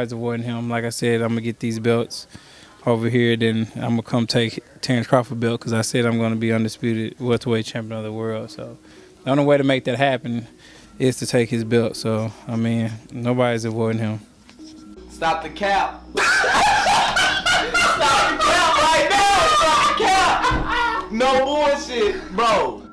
avoiding him. Like I said, I'm going to get these belts over here, then I'm going to come take Terrence Crawford belt because I said I'm going to be undisputed welterweight champion of the world. So the only way to make that happen is to take his belt. So, I mean, nobody's avoiding him. Stop the cap. Stop the cap right now. Stop the cap. No bullshit, bro.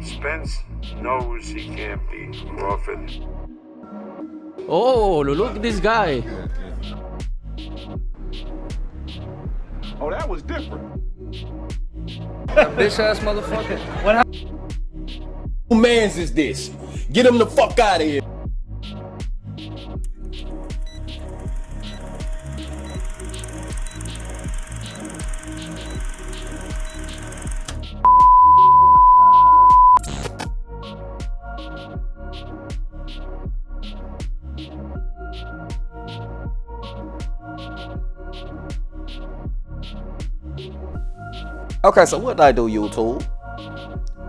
Spence knows he can't beat Crawford. Oh, look at this guy. Oh, that was different. Bitch ass motherfucker. Who mans is this? Get him the fuck out of here. Okay, so what did I do, YouTube?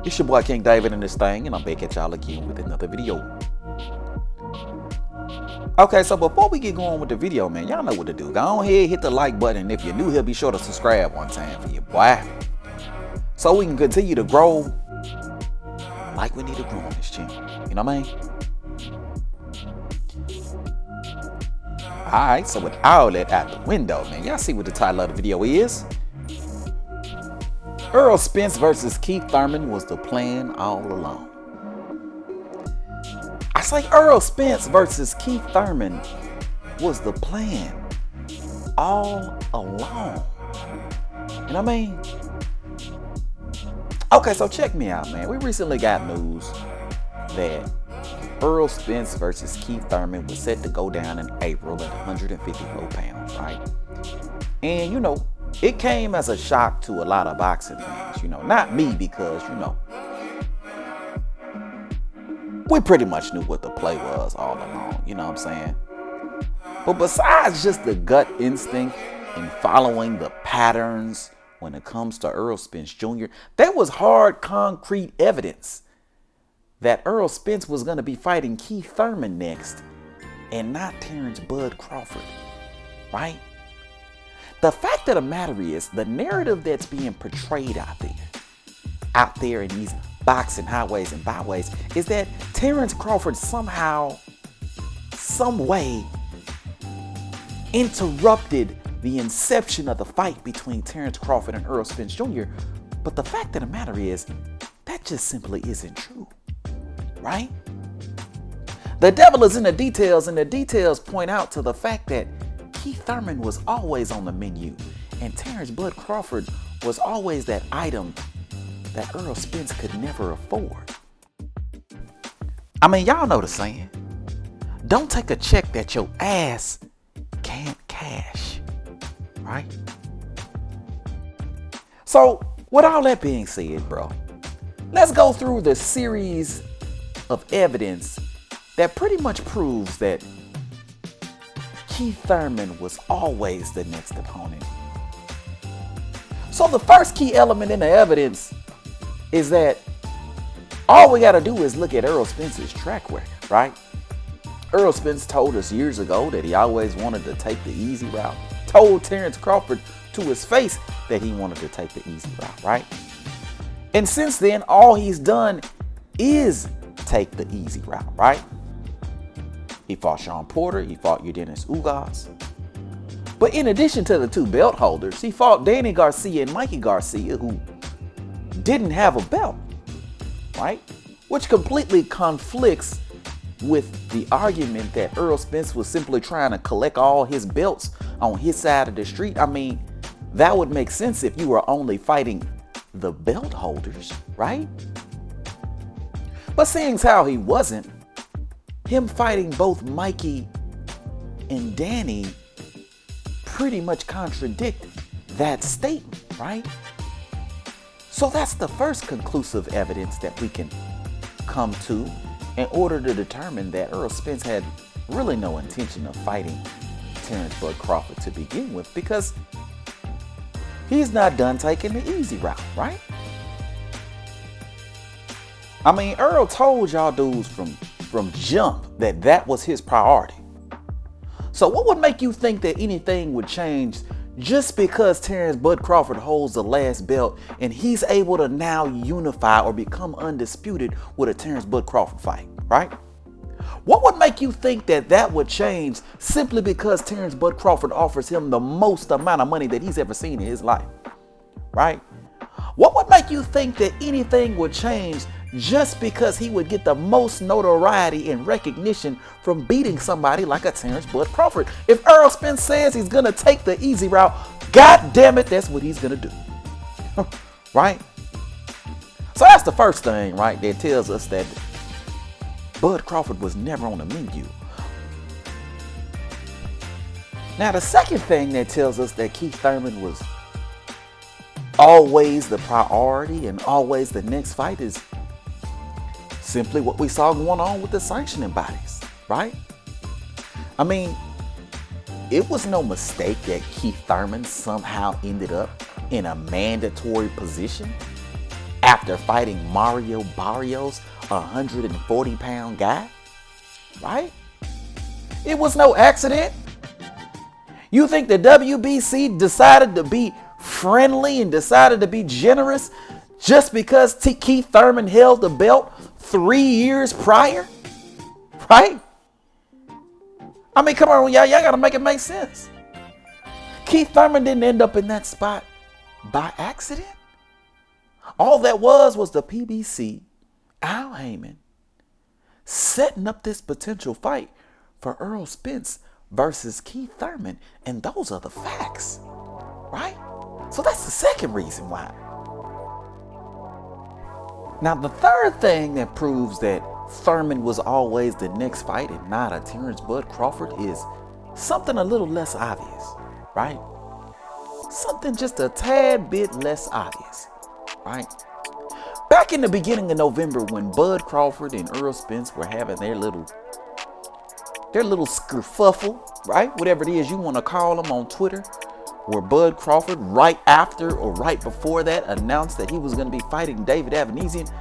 It's your boy King David in this thing, and I'm back at y'all again with another video. Okay, so before we get going with the video, man, y'all know what to do. Go ahead, hit the like button, and if you're new here, be sure to subscribe one time for your boy. So we can continue to grow like we need to grow on this channel. You know what I mean? Alright, so with all that out the window, man, y'all see what the title of the video is? Errol Spence versus Keith Thurman was the plan all along. I say Errol Spence versus Keith Thurman was the plan all along. You know what I mean? Okay, so check me out, man. We recently got news that Errol Spence versus Keith Thurman was set to go down in April at 154 pounds, right? And you know, it came as a shock to a lot of boxing fans, you know, not me because, you know, we pretty much knew what the play was all along, you know what I'm saying? But besides just the gut instinct and following the patterns when it comes to Errol Spence Jr., there was hard concrete evidence that Errol Spence was going to be fighting Keith Thurman next and not Terrence Bud Crawford, right? The fact of the matter is, the narrative that's being portrayed out there in these boxing highways and byways, is that Terrence Crawford somehow, some way, interrupted the inception of the fight between Terrence Crawford and Errol Spence Jr. But the fact of the matter is, that just simply isn't true, right? The devil is in the details, and the details point out to the fact that Keith Thurman was always on the menu, and Terrence Bud Crawford was always that item that Errol Spence could never afford. I mean, y'all know the saying, don't take a check that your ass can't cash, right? So, with all that being said, bro, let's go through the series of evidence that pretty much proves that Keith Thurman was always the next opponent. So the first key element in the evidence is that all we got to do is look at Errol Spence's track record, right? Errol Spence told us years ago that he always wanted to take the easy route. Told Terrence Crawford to his face that he wanted to take the easy route, right? And since then, all he's done is take the easy route, right? He fought Sean Porter, he fought Dennis Ugas. But in addition to the two belt holders, he fought Danny Garcia and Mikey Garcia, who didn't have a belt, right? Which completely conflicts with the argument that Errol Spence was simply trying to collect all his belts on his side of the street. I mean, that would make sense if you were only fighting the belt holders, right? But seeing how he wasn't, him fighting both Mikey and Danny pretty much contradict that statement, right? So that's the first conclusive evidence that we can come to in order to determine that Errol Spence had really no intention of fighting Terrence Bud Crawford to begin with, because he's not done taking the easy route, right? I mean, Errol told y'all dudes from jump that was his priority. So what would make you think that anything would change just because Terrence Bud Crawford holds the last belt and he's able to now unify or become undisputed with a Terrence Bud Crawford fight, right? What would make you think that would change simply because Terrence Bud Crawford offers him the most amount of money that he's ever seen in his life, right? What would make you think that anything would change just because he would get the most notoriety and recognition from beating somebody like a Terrence Bud Crawford? If Errol Spence says he's gonna take the easy route, god damn it, that's what he's gonna do. Right? So that's the first thing, right, that tells us that Bud Crawford was never on the menu. Now the second thing that tells us that Keith Thurman was always the priority and always the next fight is simply what we saw going on with the sanctioning bodies, right? I mean, it was no mistake that Keith Thurman somehow ended up in a mandatory position after fighting Mario Barrios, a 140-pound guy, right? It was no accident. You think the WBC decided to be friendly and decided to be generous just because Keith Thurman held the belt 3 years prior, right? I mean, come on, y'all gotta make it make sense. Keith Thurman didn't end up in that spot by accident. All that was the PBC, Al Heyman, setting up this potential fight for Errol Spence versus Keith Thurman, and those are the facts, right? So that's the second reason why. Now, the third thing that proves that Thurman was always the next fight and not a Terrence Bud Crawford is something a little less obvious, right? Something just a tad bit less obvious, right? Back in the beginning of November, when Bud Crawford and Errol Spence were having their little skerfuffle, right? Whatever it is you want to call them on Twitter, where Bud Crawford, right after or right before that, announced that he was going to be fighting David Avanesian,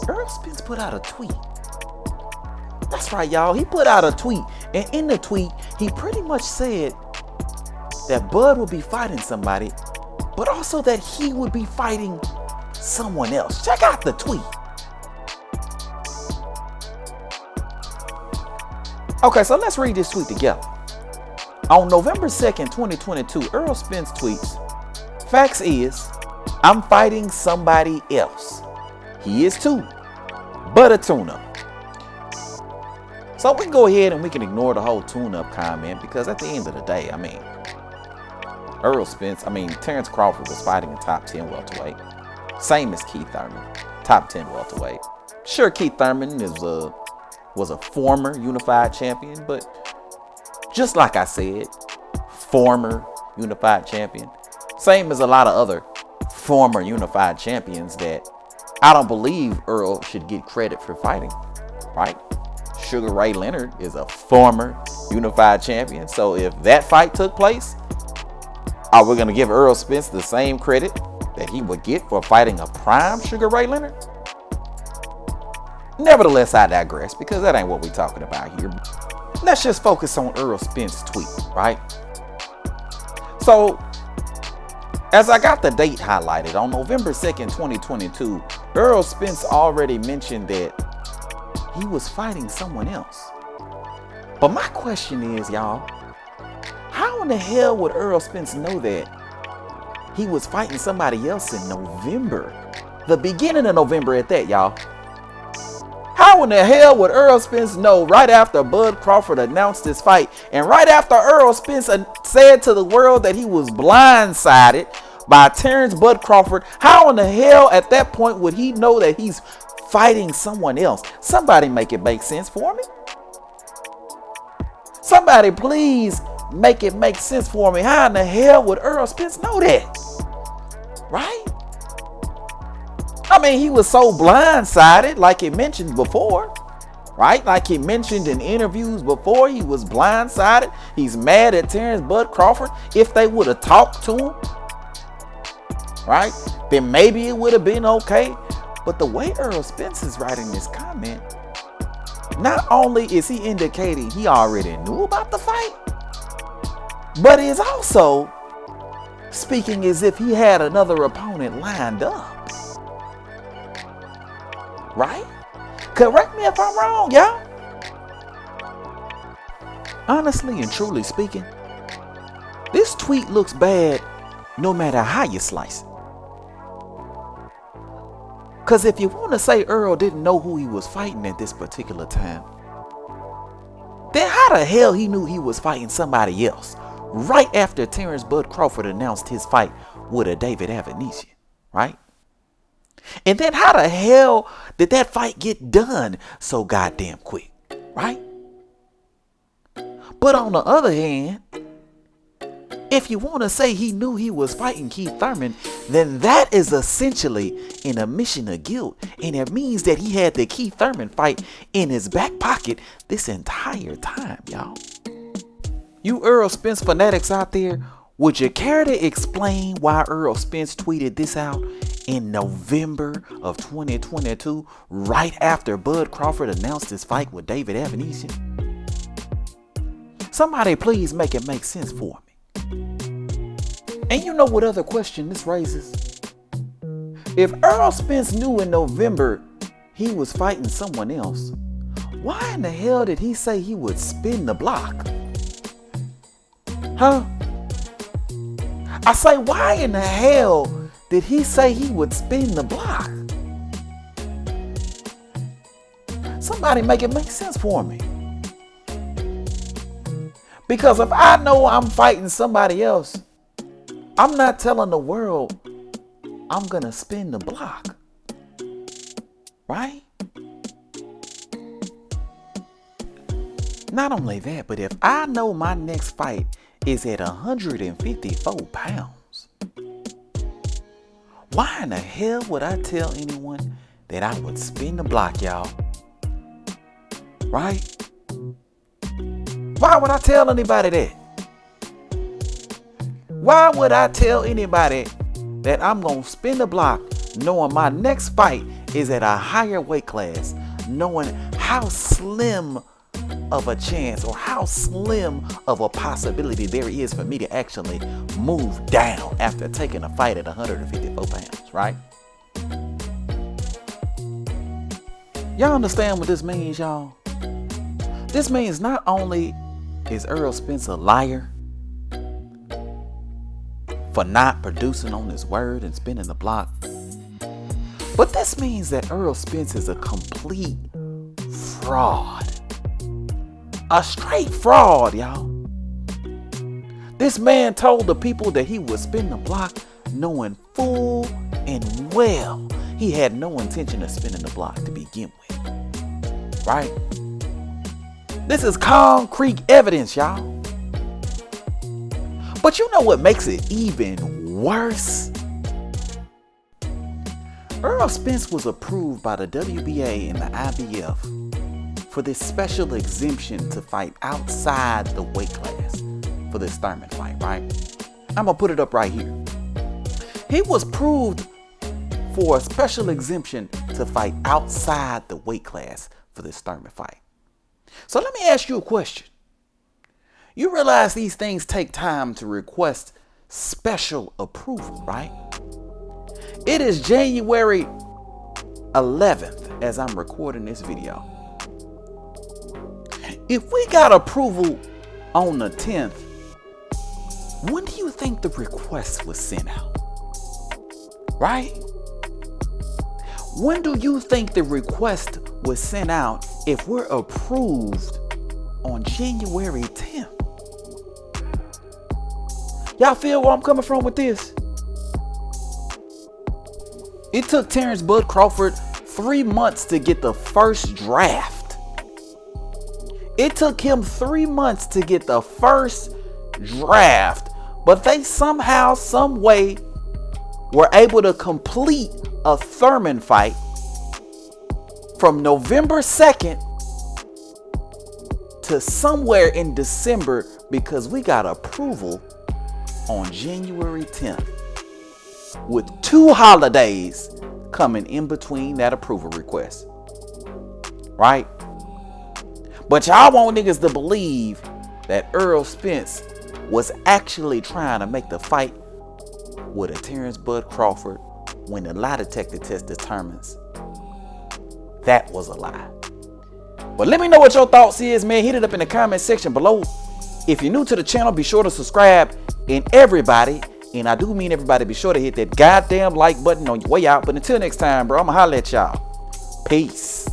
Errol Spence put out a tweet. That's right, y'all. He put out a tweet. And in the tweet, he pretty much said that Bud would be fighting somebody, but also that he would be fighting someone else. Check out the tweet. Okay, so let's read this tweet together. On November 2nd, 2022, Errol Spence tweets, "Facts is, I'm fighting somebody else. He is too, but a tune-up." So we can go ahead and we can ignore the whole tune-up comment, because at the end of the day, I mean, Terrence Crawford was fighting a top 10 welterweight. Same as Keith Thurman, top 10 welterweight. Sure, Keith Thurman was a former unified champion, but just like I said, former unified champion. Same as a lot of other former unified champions that I don't believe Earl should get credit for fighting, right? Sugar Ray Leonard is a former unified champion. So if that fight took place, are we going to give Errol Spence the same credit that he would get for fighting a prime Sugar Ray Leonard? Nevertheless, I digress, because that ain't what we're talking about here. Let's just focus on Errol Spence's tweet, right? So, as I got the date highlighted, on November 2nd, 2022, Errol Spence already mentioned that he was fighting someone else. But my question is, y'all, how in the hell would Errol Spence know that he was fighting somebody else in November? The beginning of November at that, y'all. How in the hell would Errol Spence know right after Bud Crawford announced this fight, and right after Errol Spence said to the world that he was blindsided by Terrence Bud Crawford? How in the hell at that point would he know that he's fighting someone else? Somebody make it make sense for me. Somebody please make it make sense for me. How in the hell would Errol Spence know that? Right? I mean, he was so blindsided, like it mentioned before. right? Like he mentioned in interviews before, he was blindsided. He's mad at Terrence Bud Crawford. If they would have talked to him, right, then maybe it would have been okay. But the way Errol Spence is writing this comment, not only is he indicating he already knew about the fight, but is also speaking as if he had another opponent lined up. Right? Correct me if I'm wrong, y'all. Honestly and truly speaking, this tweet looks bad no matter how you slice it. Because if you want to say Earl didn't know who he was fighting at this particular time, then how the hell he knew he was fighting somebody else right after Terrence Bud Crawford announced his fight with a David Avanesian, right? And then how the hell did that fight get done so goddamn quick, right? But on the other hand, if you want to say he knew he was fighting Keith Thurman, then that is essentially an admission of guilt. And it means that he had the Keith Thurman fight in his back pocket this entire time, y'all. You Errol Spence fanatics out there, would you care to explain why Errol Spence tweeted this out in November of 2022, right after Bud Crawford announced his fight with David Avanesian? Somebody please make it make sense for me. And you know what other question this raises? If Errol Spence knew in November he was fighting someone else, why in the hell did he say he would spin the block? Huh? I say, why in the hell did he say he would spin the block? Somebody make it make sense for me. Because if I know I'm fighting somebody else, I'm not telling the world I'm gonna spin the block, right? Not only that, but if I know my next fight is at 154 pounds, why in the hell would I tell anyone that I would spin the block, y'all? Right? Why would I tell anybody that? Why would I tell anybody that I'm going to spin the block knowing my next fight is at a higher weight class, knowing how slim of a chance or how slim of a possibility there is for me to actually move down after taking a fight at 154 pounds, right? Y'all understand what this means, y'all? This means not only is Errol Spence a liar for not producing on his word and spinning the block, but this means that Errol Spence is a complete fraud. A straight fraud, y'all. This man told the people that he would spin the block knowing full and well he had no intention of spinning the block to begin with. Right? This is concrete evidence, y'all. But you know what makes it even worse? Errol Spence was approved by the WBA and the IBF for this special exemption to fight outside the weight class for this Thurman fight, right? I'm gonna put it up right here. He was approved for a special exemption to fight outside the weight class for this Thurman fight. So let me ask you a question. You realize these things take time to request special approval, right? It is January 11th as I'm recording this video. If we got approval on the 10th, when do you think the request was sent out? Right? When do you think the request was sent out if we're approved on January 10th? Y'all feel where I'm coming from with this? It took Terrence Bud Crawford 3 months to get the first draft. It took him 3 months to get the first draft, but they somehow, some way were able to complete a Thurman fight from November 2nd to somewhere in December because we got approval on January 10th with 2 holidays coming in between that approval request. Right? But y'all want niggas to believe that Errol Spence was actually trying to make the fight with a Terrence Bud Crawford when the lie detector test determines that was a lie. But let me know what your thoughts is, man. Hit it up in the comment section below. If you're new to the channel, be sure to subscribe. And everybody, and I do mean everybody, be sure to hit that goddamn like button on your way out. But until next time, bro, I'ma holler at y'all. Peace.